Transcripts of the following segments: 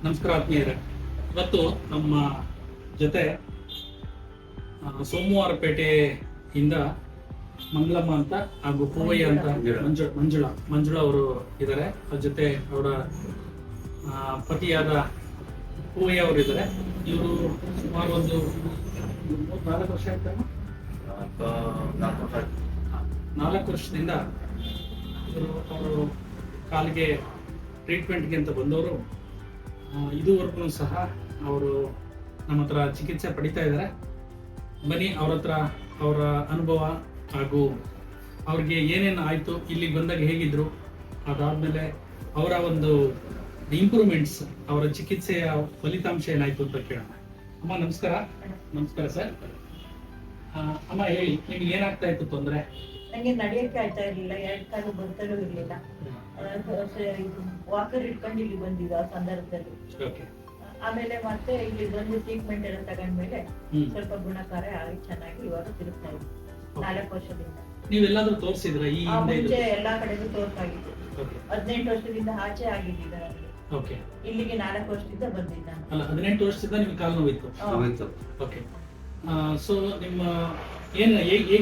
ನಮಸ್ಕಾರ ಆತ್ಮೀಯರೇ. ಇವತ್ತು ನಮ್ಮ ಜೊತೆ ಸೋಮವಾರಪೇಟೆಯಿಂದ ಮಂಗಳಮ್ಮ ಅಂತ ಹಾಗೂ ಪೂವಯ್ಯ ಅಂತ ಮಂಜುಳಾ ಅವರು ಇದ್ದಾರೆ. ಅವ್ರ ಜೊತೆ ಅವರ ಪತಿಯಾದ ಪೂವಯ್ಯ ಅವರು ಇದ್ದಾರೆ. ಇವರು ಸುಮಾರು ಒಂದು 4 ವರ್ಷ ಆಯ್ತಾ? 4 ವರ್ಷದಿಂದ ಅವರು ಕಾಲಿಗೆ ಟ್ರೀಟ್ಮೆಂಟ್ಗೆ ಅಂತ ಬಂದವರು. ಇದುವರೆಗೂ ಸಹ ಅವರು ನಮ್ಮ ಹತ್ರ ಚಿಕಿತ್ಸೆ ಪಡಿತಾ ಇದ್ದಾರೆ. ಬನ್ನಿ ಅವ್ರ ಹತ್ರ ಅವರ ಅನುಭವ ಹಾಗೂ ಅವ್ರಿಗೆ ಏನೇನು ಆಯಿತು, ಇಲ್ಲಿಗೆ ಬಂದಾಗ ಹೇಗಿದ್ರು, ಅದಾದಮೇಲೆ ಅವರ ಒಂದು ಇಂಪ್ರೂವ್ಮೆಂಟ್ಸ್, ಅವರ ಚಿಕಿತ್ಸೆಯ ಫಲಿತಾಂಶ ಏನಾಯ್ತು ಅಂತ ಕೇಳೋಣ. ಅಮ್ಮ ನಮಸ್ಕಾರ. ನಮಸ್ಕಾರ ಸರ್. ಅಮ್ಮ ಹೇಳಿ, ನಿಮ್ಗೆ ಏನಾಗ್ತಾ ಇತ್ತು ತೊಂದರೆ? ನಂಗೆ ನಡೆಯಕ್ಕೆ ಆಯ್ತಾ ಇರ್ಲಿಲ್ಲ, 2 ಕಾಲು ಬರ್ತಲೂ ಇರ್ಲಿಲ್ಲ. ವಾಕರ್ ಇಟ್ಕೊಂಡು ಇಲ್ಲಿ ಬಂದಿದ್ದು ಆ ಸಂದರ್ಭದಲ್ಲಿ. ಆಮೇಲೆ ಮತ್ತೆ ಇಲ್ಲಿ ಬಂದು ಟ್ರೀಟ್ಮೆಂಟ್ ಎಲ್ಲ ತಗೊಂಡ್ಮೇಲೆ ಸ್ವಲ್ಪ ಗುಣಕಾರ ಆಗಿ ಚೆನ್ನಾಗಿ ಇವಾಗ ತಿರುಗ್ತಾ ಇದ್ವಿ 4 ವರ್ಷದಿಂದ. ನೀವೆಲ್ಲಾದ್ರೂ ತೋರಿಸಿದ್ರ? ಈ ಮುಂಚೆ ಎಲ್ಲಾ ಕಡೆಗೂ ತೋರ್ಸಾಗಿತ್ತು. 18 ವರ್ಷದಿಂದ ಆಚೆ ಆಗಿದ್ದಿದ್ದ ನನಗೆ. ಇಲ್ಲಿಗೆ 4 ವರ್ಷದಿಂದ ಬಂದಿದ್ದ. ಅಲ್ಲ, 18 ವರ್ಷದಿಂದ ನಿಮ್ಗೆ ಕಾಲು ನೋವಿತ್ತು. ಓಕೆ. ಸೊ ನಿಮ್ಮ ಏನು ಹೇಗೆ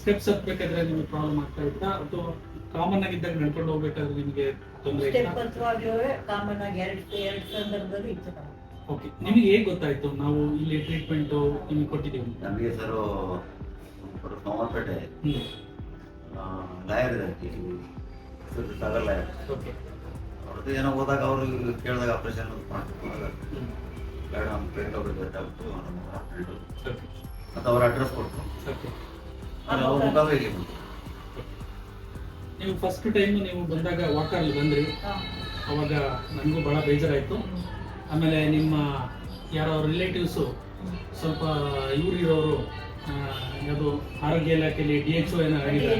ಸ್ಟೆಪ್ಸ್ ಹತ್ಬೇಕಾದ್ರೆ ನಿಮ್ಗೆ ಪ್ರಾಬ್ಲಮ್ ಆಗ್ತಾ ಇತ್ತಾ, ಅಥವಾ ಕಾಮನ್ ಆಗಿದ್ದಾಗ ನಡ್ಕೊಂಡು ಹೋಗ್ಬೇಕಾದ್ರೆ ನಿಮಗೆ ತೊಂದರೆ ಇತ್ತಾ? ಕಾಮನ್ ಆಗಿ 2 ಸಂದರ್ಭದಲ್ಲಿ ಇತ್ತು. ಓಕೆ. ನಿಮಗೆ ಹೇಗೆ ಗೊತ್ತಾಯ್ತು ನಾವು ಇಲ್ಲಿ ಟ್ರೀಟ್ಮೆಂಟ್ ನಿಮಗೆ ಕೊಟ್ಟಿದ್ದೀವಿ? ನಮಗೆ ಸರ್ ಸೋಮವಾರಪೇಟೆ ಲಾಯರ್ ಇದೆ, ಸಾಗರ್ ಲಾಯರ್. ಓಕೆ. ಅವ್ರದ್ದು ಏನೋ ಹೋದಾಗ ಅವರು ಕೇಳಿದಾಗ ಆಪರೇಷನ್ ಮಾಡ್ಕೊಂಡು ಬೇಡ ನಮ್ಮ ಫ್ರೆಂಡ್ ಅವರು ಡಾಕ್ಟ್ರು ಮತ್ತು ಅವ್ರ ಅಡ್ರೆಸ್ ಕೊಟ್ಟರು. ಅವ್ರ ಮುಖಾಂತರ ಇಲ್ಲಿ ಬಂತು. ನೀವು ಫಸ್ಟ್ ಟೈಮ್ ನೀವು ಬಂದಾಗ ವಾಕರ್ಲಿ ಬಂದ್ರಿ, ಅವಾಗ ನನಗೂ ಬಹಳ ಬೇಜಾರಾಯಿತು. ಆಮೇಲೆ ನಿಮ್ಮ ಯಾರೋ ರಿಲೇಟಿವ್ಸು ಸ್ವಲ್ಪ ಇರೋರು ಯಾವುದು ಆರೋಗ್ಯ ಇಲಾಖೆಯಲ್ಲಿ DHO ಏನೋ ಆಗಿದ್ದಾರೆ,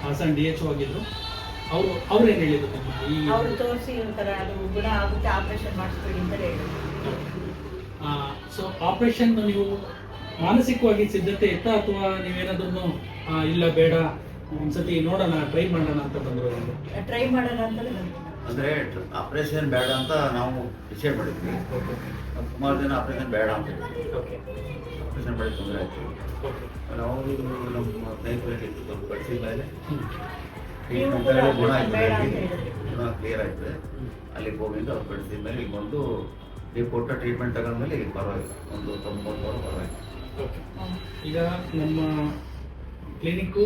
ಹಾಸನ್ DHO ಆಗಿದ್ರು. ಅವ್ರು ಏನು ಹೇಳಿದ್ರು ನಿಮ್ಮ ಅವರು ತೋರಿಸಿ ಅದು ಗುಣ ಆಗುತ್ತೆ, ಆಪರೇಷನ್ ಮಾಡಿಸ್ಬೇಡಿ ಅಂತ ಹೇಳಿದ್ರು. ಸೊ ಆಪರೇಷನ್ ನೀವು ಮಾನಸಿಕವಾಗಿ ಸಿದ್ಧತೆ ಇತ್ತಾ, ಅಥವಾ ನೀವೇನಾದ್ರೂ ಇಲ್ಲ ಬೇಡ ಒಂದ್ಸತಿ ನೋಡೋಣ ಟ್ರೈ ಮಾಡೋಣ ಅಂತ ಬಂದ್ರು? ಟ್ರೈ ಮಾಡೋಣ ಅಂತ ಅಂದ್ರೆ ಆಪರೇಷನ್ ಬೇಡ ಅಂತ ನಾವು ಡಿಸೈಡ್ ಮಾಡಿದ್ವಿ. ಸುಮಾರು ಜನ ಆಪರೇಷನ್ ಬೇಡ ಅಂತ ಹೇಳಿದ್ವಿ. ಆಪರೇಷನ್ ಬೇಡ ತೊಂದರೆ ಆಯ್ತು. ಅವರು ನಮ್ಮ ಸ್ನೇಹಿತರಿಗೆ ಸ್ವಲ್ಪ ಕಳಿಸಿದ ಮೇಲೆ ಗುಣ ಕ್ಲಿಯರ್ ಆಯ್ತದೆ. ಅಲ್ಲಿಗೆ ಹೋಗಿದ್ದು ಅವ್ರು ಕಳಿಸಿದ ಮೇಲೆ ಈಗ ಬಂದು ನೀವು ಕೊಟ್ಟ ಟ್ರೀಟ್ಮೆಂಟ್ ತಗೊಂಡ್ಮೇಲೆ ಈಗ ಪರವಾಗಿಲ್ಲ, ಒಂದು 90 ಪರವಾಗಿಲ್ಲ. ಈಗ ನಮ್ಮ ಕ್ಲಿನಿಕ್ಕು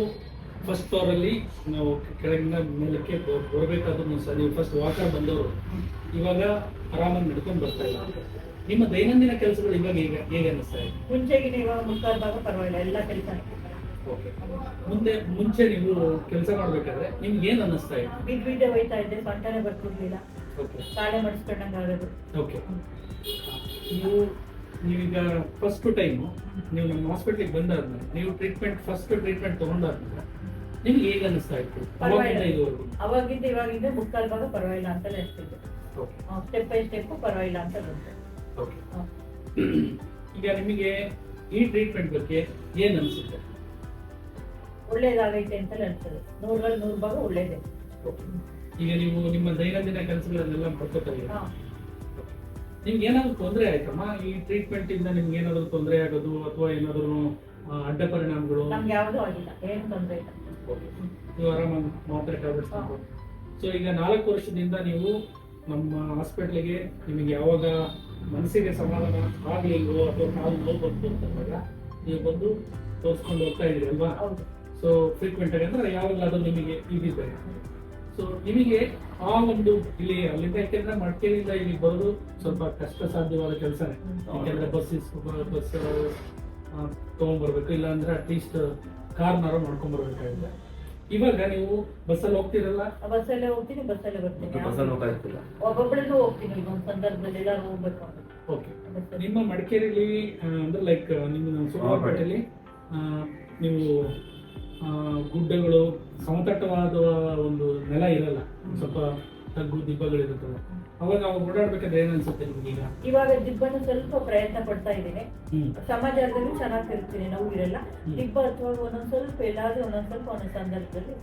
ಫಸ್ಟ್ ಫ್ಲೋರಲ್ಲಿ ನಾವು ಕೆಳಗಿನ ಮೇಲಕ್ಕೆ ಬರಬೇಕಾದ್ರೂ ಸಹ ನೀವು ಫಸ್ಟ್ ವಾಕರ್ ಬಂದವರು ಇವಾಗ ಆರಾಮಾಗಿ ನಡ್ಕೊಂಡು ಬರ್ತಾ ಇಲ್ಲ. ನಿಮ್ಮ ದೈನಂದಿನ ಕೆಲಸಗಳು ಇವಾಗ ಹೇಗೆ ಅನ್ನಿಸ್ತಾ ಇದೆ? ಮುಂಚೆಗಿನ ಇವಾಗ ಮುಕ್ಕಾಲು ಭಾಗ ಪರವಾಗಿಲ್ಲ, ಎಲ್ಲ ಕೆಲಸ. ಓಕೆ. ಮುಂಚೆ ನೀವು ಕೆಲಸ ಮಾಡಬೇಕಾದ್ರೆ ನಿಮ್ಗೆ ಏನು ಅನ್ನಿಸ್ತಾ ಇದೆ? ಬಿದ್ದೆ ಹೋಯ್ತಾ ಇದ್ದೆ, ಸೊಂಟನೆ ಬರ್ತಿರ್ಲಿಲ್ಲ, ಕಾಳೆ ಮಾಡಿಸ್ಕೊಂಡಂಗೆ ಆಗೋದು. ಓಕೆ. ನೀವೀಗ ಫಸ್ಟ್ ಟೈಮು ನೀವು ನಮ್ಮ ಹಾಸ್ಪಿಟ್ಲಿಗೆ ಬಂದಾದ್ಮೇಲೆ, ನೀವು ಫಸ್ಟ್ ಟ್ರೀಟ್ಮೆಂಟ್ ತಗೊಂಡಾದ್ಮೇಲೆ ನಿಮ್ಗೆ ಹೇಗೆ ಅನ್ನಿಸ್ತಾ ಇತ್ತು? ಅವಾಗಿಂದ ಇವಾಗಿಂದ ಮುಕ್ಕಾಲು ಭಾಗ ಪರವಾಗಿಲ್ಲ ಅಂತಲೇ ಅನಿಸ್ತಿದ್ದೆ. ಸ್ಟೆಪ್ ಬೈ ಸ್ಟೆಪ್ ಪರವಾಗಿಲ್ಲ ಅಂತ ಬಂತು. ಓಕೆ. ಈಗ ನಿಮಗೆ ಈ ಟ್ರೀಟ್ಮೆಂಟ್ ಬಗ್ಗೆ ಏನು ಅನಿಸುತ್ತೆ? ಒಳ್ಳೇದಾಗೈತೆ ಅಂತಲೇ ಅನಿಸ್ತದೆ. 100 ಭಾಗ ಒಳ್ಳೇದೇ. ಈಗ ನೀವು ನಿಮ್ಮ ದೈನಂದಿನ ಕೆಲಸಗಳನ್ನೆಲ್ಲ ಪಡ್ಕೋತಾ ಇದ್ದೀರಾ? ನಿಮ್ಗೆ ಏನಾದ್ರು ತೊಂದರೆ ಆಯ್ತಮ್ಮ ಈ ಟ್ರೀಟ್ಮೆಂಟ್ ಇಂದ? ನಿಮ್ಗೆ ಏನಾದ್ರು ತೊಂದರೆ ಆಗೋದು ಅಥವಾ ಏನಾದ್ರು ಅಡ್ಡ ಪರಿಣಾಮಗಳು? ನಮ್ಗೆ ಯಾವುದೂ ಆಗಿಲ್ಲ, ಏನು ತೊಂದರೆ ಇಲ್ಲ. ನೀವು ಆರಾಮಾಗಿ ಮಾತ್ರೆ ಟ್ಯಾಬ್ಲೆಟ್ಸ್ ತಗೊಂಡು. ಸೊ ಈಗ 4 ವರ್ಷದಿಂದ ನೀವು ನಮ್ಮ ಹಾಸ್ಪಿಟ್ಲಿಗೆ ನಿಮಗೆ ಯಾವಾಗ ಮನಸ್ಸಿಗೆ ಸಮಾಧಾನ ಆಗ್ಲಿಲ್ವೋ ಅಥವಾ ಕಾಲು ನೋವು ಬಂತು ಅಂತಂದಾಗ ನೀವು ಬಂದು ತೋರಿಸ್ಕೊಂಡು ಹೋಗ್ತಾ ಇದ್ದೀರಿ ಅಲ್ವಾ? ಸೊ ಫ್ರೀಕ್ವೆಂಟ್ ಆಗಿ ಅಂದ್ರೆ ಯಾವಾಗಲಾದ್ರೂ ನಿಮಗೆ ಇದಿದೆ. ಸೊ ನಿಮಗೆ ಆ ಒಂದು ಇಲ್ಲಿ ಅಲ್ಲಿಂದ, ಯಾಕೆಂದ್ರೆ ಮಡಿಕೇರಿಯಿಂದ ಇಲ್ಲಿ ಬರೋದು ಸ್ವಲ್ಪ ಕಷ್ಟ ಸಾಧ್ಯವಾದ ಕೆಲಸನೇ. ಯಾಕೆಂದ್ರೆ ಬಸ್ ತಗೊಂಡ್ಬರ್ಬೇಕು, ಇಲ್ಲ ಅಂದ್ರೆ ಅಟ್ಲೀಸ್ಟ್ ಕಾರ್ನಾರು ಮಾಡ್ಕೊಂಡ್ ಬರ್ಬೇಕಾಗಿದೆ. ಇವಾಗ ನೀವು ಬಸ್ಸಲ್ಲಿ ಹೋಗ್ತಿರಲ್ಲ? ಬಸ್ಸಲ್ಲೇ ಹೋಗ್ತೀನಿ, ಬಸ್ಸಲ್ಲೇ ಬರ್ತೀನಿ. ಬಸ್ಸಲ್ಲಿ ಹೋಗ್ತಾ ಒಬ್ಬೊಬ್ಬಳನ್ನು ಹೋಗ್ತೀನಿ, ಒಂದು ಸಂದರ್ಭದಲ್ಲಿ ಎಲ್ಲರೂ ಹೋಗ್ಬೇಕು. ಓಕೆ. ನಿಮ್ಮ ಮಡಿಕೇರಿಲಿ ಅಂದ್ರೆ ಲೈಕ್ ನಿಮ್ಮ ಸೋಮವಾರಪೇಟೆಯಲ್ಲಿ ನೀವು ಗುಡ್ಡಗಳು, ಸಮತಟ್ಟವಾದ ಒಂದು ನೆಲ ಇರಲ್ಲ, ಸ್ವಲ್ಪ ತಗ್ಗು ದಿಬ್ಬಗಳಿರುತ್ತವೆ. ಅವಾಗ ಓಡಾಡ್ಬೇಕಾದ್ರೆ ಏನ್ ಅನ್ಸುತ್ತೆ ನಿಮ್ಗೆ? ಇವಾಗ ದಿಬ್ಬನ ಸ್ವಲ್ಪ ಪ್ರಯತ್ನ ಪಡ್ತಾ ಇದ್ದೀನಿ. ಸಮಾಜದಲ್ಲಿ ಚೆನ್ನಾಗಿ ತಿರುಗ್ತೀನಿ, ನಾವು ಇರಲ್ಲ. ದಿಬ್ಬ ಅಥವಾ ಒಂದೊಂದ್ ಸ್ವಲ್ಪ ಎಲ್ಲಾದ್ರೂ ಒಂದೊಂದ್ ಸ್ವಲ್ಪ ಒಂದೊಂದ್ ಸಂದರ್ಭದಲ್ಲಿ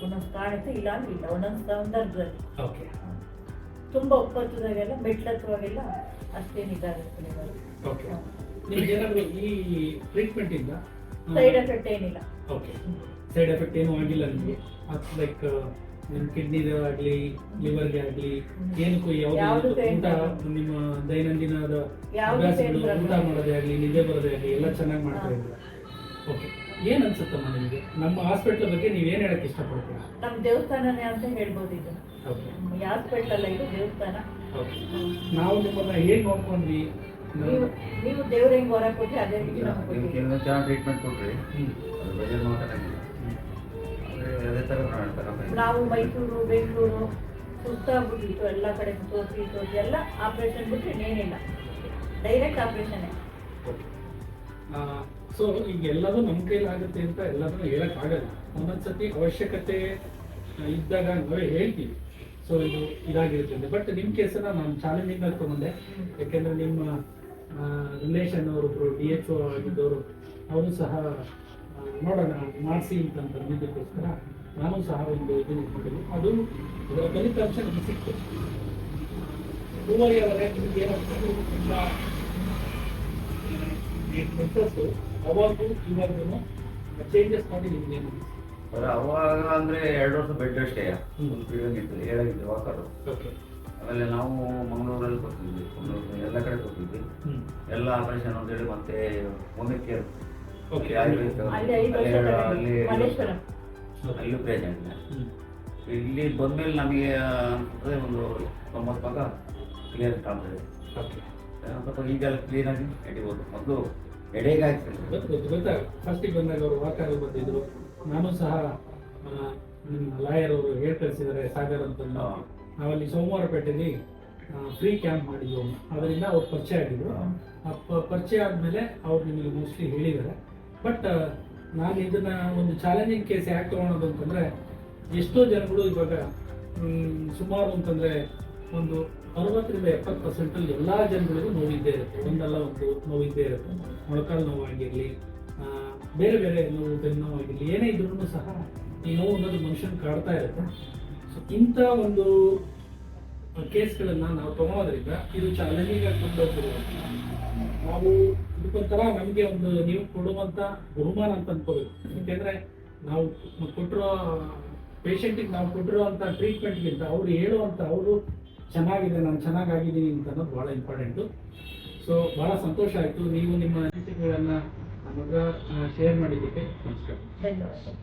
ಒಂದೊಂದು ಕಾಣುತ್ತೆ, ಇಲ್ಲ ಅಂದ್ರೆ ಇಲ್ಲ ಒಂದೊಂದು ಸಂದರ್ಭದಲ್ಲಿ. ಓಕೆ. ತುಂಬಾ ಒಪ್ಪತ್ತದಾಗೆಲ್ಲ ಮೆಟ್ಲತ್ತವಾಗೆಲ್ಲ ಅಷ್ಟೇನು ಇದಾಗುತ್ತೆ. ಓಕೆ. ನಿಮ್ಗೆ ಏನಾದರೂ ಈ ಟ್ರೀಟ್ಮೆಂಟ್ ಇಂದ ಸೈಡ್ ಎಫೆಕ್ಟ್ ಏನಿಲ್ಲ. ಓಕೆ, ಸೈಡ್ ಎಫೆಕ್ಟ್ ಏನೂ ಆಗಿಲ್ಲ ನಿಮಗೆ? ಲೈಕ್ ನಿಮ್ಮ ಕಿಡ್ನಿಗೆ ಆಗಲಿ ಲಿವರ್ಗೆ ಆಗಲಿ ಏನಕ್ಕೂ ಯಾವ್ದು ಊಟ ನಿಮ್ಮ ದೈನಂದಿನದ ಯಾವ್ದು ಅಭ್ಯಾಸಗಳು, pain ಊಟ ಮಾಡೋದೇ ಆಗಲಿ ನಿದ್ದೆ ಬರೋದೇ ಆಗಲಿ ಎಲ್ಲ ಚೆನ್ನಾಗಿ ಮಾಡ್ತಾ ಇದ್ದೀರಾ? ಓಕೆ. ಏನು ಅನ್ಸುತ್ತಮ್ಮ ನಿಮಗೆ ನಮ್ಮ ಹಾಸ್ಪಿಟ್ಲ್ ಬಗ್ಗೆ ನೀವೇನು ಹೇಳಕ್ಕೆ ಇಷ್ಟಪಡ್ತೀರಾ? ನಮ್ಮ ದೇವಸ್ಥಾನನೇ ಅಂತ ಹೇಳ್ಬೋದು ಇದನ್ನ. ಓಕೆ. ಹಾಸ್ಪಿಟಲ್ ಅಲ್ಲ, ಇದು ದೇವಸ್ಥಾನ. ಓಕೆ. ನಾವು ನಿಮ್ಮನ್ನ ಹೇಗೆ ನೋಡ್ಕೊಂಡ್ವಿ? ನೀವು ದೇವ್ರ ಹೆಂಗ್ ಹೊರ ಕೊಟ್ರಿ ಅದೇ ರೀತಿ ನಮ್ಗೆ ಕೊಟ್ಟಿದ್ದೀರಿ. ಕೆಲವೊಂದು ಚೆನ್ನಾಗಿ ಟ್ರೀಟ್ಮೆಂಟ್ ಕೊಟ್ರಿ, ಹ್ಮ್. ಅದ್ರ ಬಗ್ಗೆ ಮಾತಾಡಂಗಿಲ್ಲ. ಆದರೆ ಅದೇ ಥರ ಮಾಡ್ತಾರೆ. ನಾವು ಮೈಸೂರು, ಬೆಂಗಳೂರು ಸುಸ್ತಾಗ್ಬಿಟ್ಟಿತ್ತು, ಎಲ್ಲ ಕಡೆ ತೋರಿಸಿ ಎಲ್ಲ ಆಪರೇಷನ್ ಬಿಟ್ಟರೆ ಏನಿಲ್ಲ, ಡೈರೆಕ್ಟ್ ಆಪರೇಷನ್. ಸೊ ಈಗ ಎಲ್ಲದೂ ನಮ್ಮ ಕೈಲಾಗುತ್ತೆ ಅಂತ ಎಲ್ಲದನ್ನು ಹೇಳಕ್ಕಾಗಲ್ಲ. ಒಂದೊಂದ್ಸತಿ ಅವಶ್ಯಕತೆ ಇದ್ದಾಗ ನಾವೇ ಹೇಳ್ತೀವಿ. ಸೊ ಇದು ಇದಾಗಿರುತ್ತೆ. ಬಟ್ ನಿಮ್ಮ ಕೇಸನ್ನ ನಾನು ಚಾಲೆಂಜಿಂಗ್ ಆಗಿ ತಗೊಂಡೆ. ಯಾಕೆಂದ್ರೆ ನಿಮ್ಮ ರಿಲೇಷನ್ ಅವರೊಬ್ರು DHO ಆಗಿದ್ದವರು, ಅವರು ಸಹ ನೋಡೋಣ ಮಾಡಿಸಿ ಅಂತ ಅಂದಿದ್ದಕ್ಕೋಸ್ಕರ ನಾನು ಸಹ ಒಂದು ಇದು ಇಟ್ಕೊಂಡಿದ್ದೆ. ಅದು ಅದರ ಫಲಿತಾಂಶ ನಮಗೆ ಸಿಕ್ತು. ಹೂವರಿಯವರೇ, ನಿಮಗೆ ಅವಾಗೂ ಇವಾಗೂ ಚೇಂಜಸ್ ಮಾಡಿ ನಿಮ್ಗೆ ಏನು? ಅವಾಗ ಅಂದರೆ 2 ವರ್ಷ ಬೆಡ್ ಅಷ್ಟೇ, ಹೇಳಾಗಿತ್ತು ವಾಕರು. ಓಕೆ. ಆಮೇಲೆ ನಾವು ಮಂಗಳೂರಲ್ಲಿ ಕೊಡ್ತಿದ್ವಿ, ಎಲ್ಲ ಕಡೆ ಕೊಡ್ತಿದ್ವಿ, ಎಲ್ಲ ಆಪರೇಷನ್ ಅಂತೇಳಿ ಮತ್ತೆ ಒಮ್ಮೆ ಕೇರ್ ಓಕೆ. ಅಲ್ಲಿ 5 ವರ್ಷ ತಗೊಂಡ್ವಿ, ಮಲ್ಲೇಶ್ವರಂ. ಅಲ್ಲೂ ಪ್ರೆಸೆಂಟ್. ಇಲ್ಲಿ ಬಂದ್ಮೇಲೆ ನಮಗೆ ಅನ್ಸುತ್ತೆ ಒಂದು 90 ಭಾಗ ಕ್ಲಿಯರ್ ಕಾಣ್ತದೆ. ಓಕೆ. ಸ್ವಲ್ಪ ಈಗೆಲ್ಲ ಕ್ಲೀನಾಗಿ ನಡಿಬೋದು. ಮೊದಲು ಎಡೆಗೆ ಆಗ್ತದೆ. ಗೊತ್ತಾಗ ಫಸ್ಟಿಗೆ ಬಂದಾಗ ಅವರು ವಾಕರ್ ಬಂದಿದ್ರು. ನಾನು ಸಹ ನಿಮ್ಮ ಲಾಯರ್ ಅವರು ಹೇಳಿ ಕಳಿಸಿದ್ದಾರೆ ಸಾಗರ್ ಅಂತ. ನಾವಲ್ಲಿ ಸೋಮವಾರಪೇಟೆಯಲ್ಲಿ ಫ್ರೀ ಕ್ಯಾಂಪ್ ಮಾಡಿದ್ವು. ಅದರಿಂದ ಅವ್ರು ಪರಿಚಯ ಆಗಿದ್ರು. ಪರಿಚಯ ಆದಮೇಲೆ ಅವ್ರು ನಿಮಗೆ ಮೋಸ್ಟ್ಲಿ ಹೇಳಿದ್ದಾರೆ. ಬಟ್ ನಾನು ಇದನ್ನ ಒಂದು ಚಾಲೆಂಜಿಂಗ್ ಕೇಸ್ ಯಾಕೆ ತೊಗೊಳೋದು ಅಂತಂದರೆ, ಎಷ್ಟೋ ಜನಗಳು ಇವಾಗ ಸುಮಾರು ಅಂತಂದರೆ ಒಂದು 60ರಿಂದ 70% ಎಲ್ಲ ಜನಗಳಿಗೂ ನೋವಿದ್ದೇ ಇರುತ್ತೆ. ಒಂದಲ್ಲ ಒಂದು ನೋವಿದ್ದೇ ಇರುತ್ತೆ. ಮೊಳಕಾಲು ನೋವಾಗಿರಲಿ, ಬೇರೆ ಬೇರೆ ನೋವು, ಬೆನ್ನು ನೋವಾಗಿರಲಿ, ಏನೇ ಇದ್ರೂ ಸಹ ಈ ನೋವು ಅನ್ನೋದು ಮನುಷ್ಯನ ಕಾಡ್ತಾ ಇರುತ್ತೆ. ಸೊ ಇಂಥ ಒಂದು ಕೇಸ್ಗಳನ್ನು ನಾವು ತಗೊಳೋದ್ರಿಂದ ಇದು ಚಾಲೆಂಜಿಂಗ್ ಆಗಿ ಕೊಂಡೋಗ್ತಿರೋದು. ನಾವು ಇದಕ್ಕೊಂಥರ ನಮಗೆ ಒಂದು ನೀವು ಕೊಡುವಂಥ ಬಹುಮಾನ ಅಂತ ಅನ್ಕೋಬೇಕು. ಯಾಕೆಂದರೆ ನಾವು ಕೊಟ್ಟಿರೋ ಪೇಷಂಟಿಗೆ ನಾವು ಕೊಟ್ಟಿರೋವಂಥ ಟ್ರೀಟ್ಮೆಂಟ್ಗಿಂತ ಅವರು ಹೇಳುವಂಥ ಅವರು ಚೆನ್ನಾಗಿದೆ, ನಾನು ಚೆನ್ನಾಗಿದ್ದೀನಿ ಅಂತ ಅನ್ನೋದು ಭಾಳ ಇಂಪಾರ್ಟೆಂಟು. ಸೊ ಭಾಳ ಸಂತೋಷ ಆಯಿತು ನೀವು ನಿಮ್ಮ ಅನಿಸಿಕೆಗಳನ್ನು ನಮಗೆ ಶೇರ್ ಮಾಡಿದ್ದಕ್ಕೆ. ನಮಸ್ಕಾರ. ಧನ್ಯವಾದ.